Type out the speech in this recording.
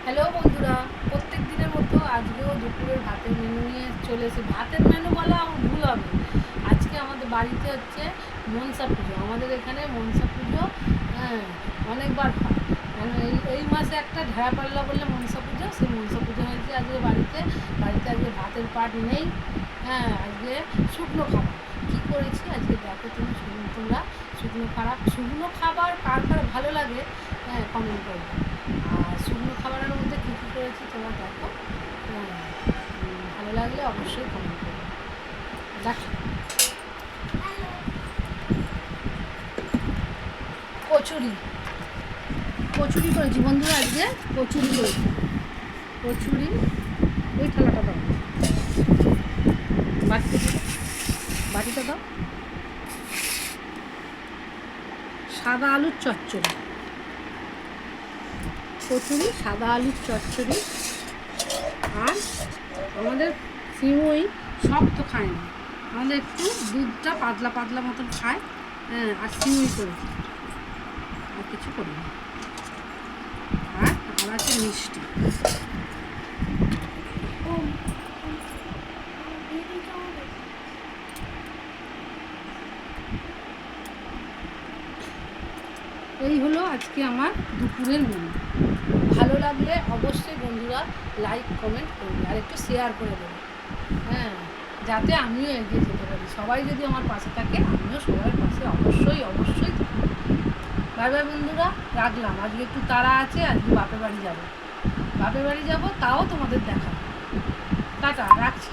Hello বন্ধুরা, প্রত্যেক দিনের মতো আজকেও দুপুরের ভাতের মেনু নিয়ে চলে এসে ভাতের মেনু বলা আমার ভুল হবে। আজকে আমাদের বাড়িতে হচ্ছে মনসা পুজো। আমাদের এখানে মনসা পুজো হ্যাঁ অনেকবার হয়। মানে এই মাসে একটা ঢেড়া পাল্লা বললে মনসা পুজো, সেই মনসা পুজো হয়েছে আজকে বাড়িতে। বাড়িতে আজকে ভাতের পাট নেই। আজকে শুকনো খাবার কী করেছি আজকে দেখো তোমরা। শুকনো খাবার কার কার ভালো লাগে কমেন্ট করবে। আর শুকনো খাবারের মধ্যে কী কী করেছি তোমরা দেখো। ভালো লাগলে অবশ্যই কমেন্ট করবে। দেখো কচুরি করেছি বন্ধুরা, আজকে কচুরি করেছি। কচুরি ওই থালাটা দাও, বাটিটা দাও। সাদা আলুর চচ্চড়ি, কচুরি, সাদা আলুর চচ্চড়ি। আর আমাদের সিমুই শক্ত খায় না, আমাদের একটু দুধটা পাতলা পাতলা মতন খায়। আর সিমুই করেছি, আর কিছু করি না। আর আছে মিষ্টি। এই হলো আজকে আমার দুপুরের মেনু। ভালো লাগলে অবশ্যই বন্ধুরা লাইক কমেন্ট করবে আর একটু শেয়ার করে দেবে, যাতে আমিও এগিয়ে যেতে পারি। সবাই যদি আমার পাশে থাকে আমিও সবার পাশে অবশ্যই থাকবো। বাই বাই বন্ধুরা, রাখলাম। আজকে একটু তাড়া আছে, আজকে বাপের বাড়ি যাব, তাও তোমাদের দেখাবো। টাটা, রাখছি।